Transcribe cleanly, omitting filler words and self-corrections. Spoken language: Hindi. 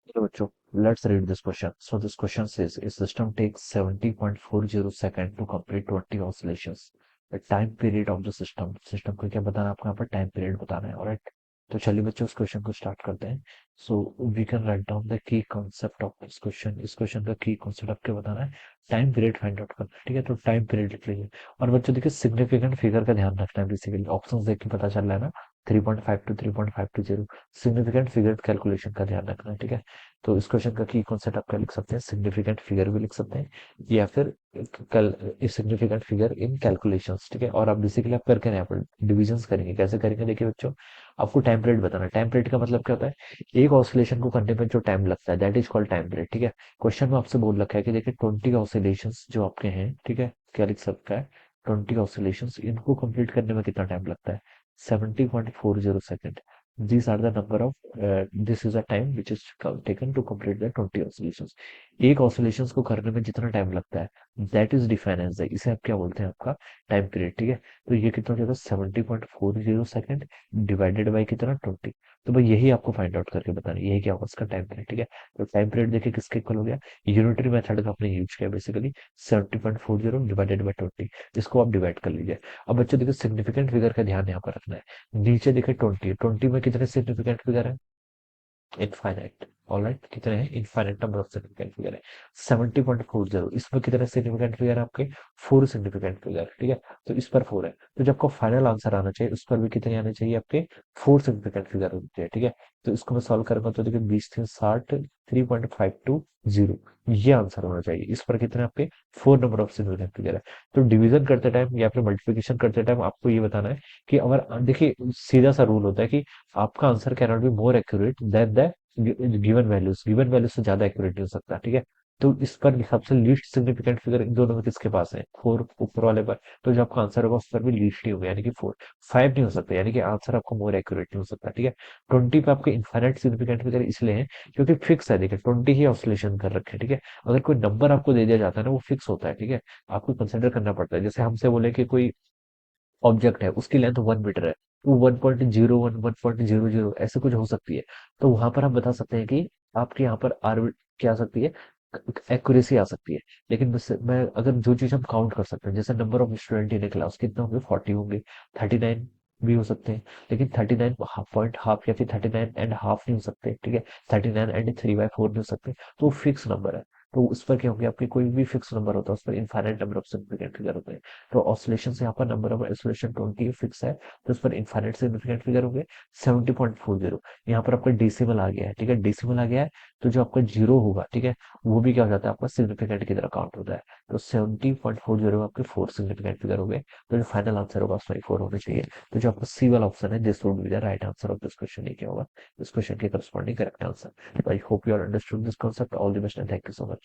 So, bachcho, let's read this question. So this question says a system takes 70.40 second to complete 20 oscillations. The time period of the system को क्या बताना है आपको, यहाँ पर टाइम पीरियड बताना है। ऑलराइट, तो चलिए बच्चों इस क्वेश्चन को स्टार्ट करते हैं। So we can write down the key concept of this question. इस क्वेश्चन का की कॉन्सेप्ट आपको बताना है, टाइम पीरियड फाइंड आउट करना है। ठीक है, तो टाइम पीरियड लिख लीजिए। और बच्चों देखिए सिग्निफिकेंट फिगर का ध्यान रखना है। बेसिकली ऑप्शन देख के पता चल रहा है ना, 3.5 टू 3.520 सिग्निफिकेंट फिगर कैलकुलेशन का ध्यान रखना है। ठीक है, तो इस क्वेश्चन का की कॉन्सेप्ट आप क्या लिख सकते हैं, सिग्निफिकेंट फिगर भी लिख सकते हैं या फिर कल सिग्निफिकेंट फिगर इन कैलकुलेशंस। ठीक है, और आप बेसिकली आप करके यहाँ पर डिविजन्स करेंगे। कैसे करेंगे देखिए बच्चों, आपको टाइम पीरियड बताना है। टाइम पीरियड का मतलब क्या होता है, एक ऑसिलेशन को करने में जो टाइम लगता है that is called time period. ठीक है, क्वेश्चन में आपसे बोल रखा है कि देखिए 20 ऑसिलेशंस जो आपके हैं, ठीक है, क्या लिख सकता है, 20 ऑसिलेशंस इनको कंप्लीट करने में कितना टाइम लगता है, 70.40 second. These are the number of this is a time which is taken to complete the 20 oscillations। एक oscillations को करने में जितना टाइम लगता है that is defined as the, इसे आप क्या बोलते हैं, आपका टाइम पीरियड। ठीक है, तो ये कितना हो जाएगा 70.40 सेकंड डिवाइडेड बाई कितना 20। तो भाई यही आपको फाइंड आउट करके बताना है, यही क्या होगा इसका टाइम पीरियड। ठीक है, तो टाइम पीरियड देखिए किसके इक्वल हो गया, यूनिटरी मेथड का आपने यूज किया बेसिकली, 70.40 डिवाइडेड बाई 20। इसको आप डिवाइड कर लीजिए। अब बच्चों देखिए सिग्निफिकेंट फिगर का ध्यान यहाँ पर रखना है। नीचे देखिए 20, 20 में कितने सिग्निफिकेंट फिगर है, इनफाइनाइट। ऑलराइट, कितने हैं, infinite number of significant figure है। 70.40 इसमें कितने सिग्निफिकेंट फिगर है आपके, 4 सिग्निफिकेंट फिगर। ठीक है, तो इस पर 4 है, तो जो आपका फाइनल आंसर आना चाहिए उस पर भी कितने आने चाहिए आपके, 4 सिग्निफिकेंट फिगर होने चाहिए। ठीक है, तो इसको मैं सॉल्व करूंगा तो देखिए 20 3 60 3.520 ये आंसर होना चाहिए। इस पर कितने आपके 4 नंबर ऑफ सिग्निफिकेंट फिगर है। तो डिवीजन करते टाइम या फिर मल्टीप्लिकेशन करते टाइम आपको ये बताना है कि अगर देखिए सीधा सा रूल होता है कि आपका answer can not be more accurate then the given values से ज्यादा एक्यूरेट नहीं हो सकता। ठीक है, तो इस पर सबसे लीस्ट सिग्निफिकेंट फिगर इन दोनों में किसके पास है, 4 ऊपर वाले पर। तो जो आपका आंसर होगा उस पर भी लीस्ट ही होगा, यानी कि 4। 5 नहीं हो सकता, यानी कि आंसर आपको मोर एक्यूरेट नहीं हो सकता। ठीक है, 20 पे आपके इनफाइनाइट सिग्निफिकेंट फिगर इसलिए है क्योंकि फिक्स है। देखिए 20 ही ऑसिलेशन कर रखे हैं। ठीक है, अगर कोई नंबर आपको दे दिया जाता है ना वो फिक्स होता है। ठीक है, आपको कंसिडर करना पड़ता है। जैसे हमसे बोले कि कोई ऑब्जेक्ट है उसकी लेंथ 1 मीटर है, वो 1.01 1.00 ऐसे कुछ हो सकती है। तो वहां पर आप बता सकते हैं कि आपके यहाँ पर आर क्या आ सकती है, एक्यूरेसी आ सकती है। लेकिन मैं अगर जो चीज हम काउंट कर सकते हैं, जैसे number of student in class कितने होंगे, 40 होंगे, 39 भी हो सकते हैं। लेकिन 39 पॉइंट हाफ या फिर 39.5 नहीं हो सकते। ठीक है, 39 and 3/4 नहीं हो सकते। तो वो फिक्स नंबर है। तो उस पर क्या होंगे, आपके कोई भी फिक्स नंबर होता है उस पर infinite number of significant figure होते हैं। तो ऑसिलेशन से यहाँ पर नंबर ऑफ ऑसिलेशन 20 फिक्स है, तो उस पर इनफाइनाइट सिग्निफिकेंट फिगर हो गए 70.40। यहाँ पर आपका डेसिमल आ गया है। ठीक है, डेसिमल आ गया है, तो जो आपका जीरो होगा, ठीक है, वो भी क्या हो जाता है, आपका सिग्निफिकेंट की तरह काउंट होता है। तो 70.40 आपके 4 सिग्निफिकेंट फिगर हो गए। तो जो फाइनल आंसर होगा उसमें 4 होने चाहिए। तो जो आपका सी वाला ऑप्शन है, this would be the right answer of this question. ये क्या होगा, इस क्वेश्चन के corresponding correct answer. I hope you are understood this concept. All the best and thank you so much.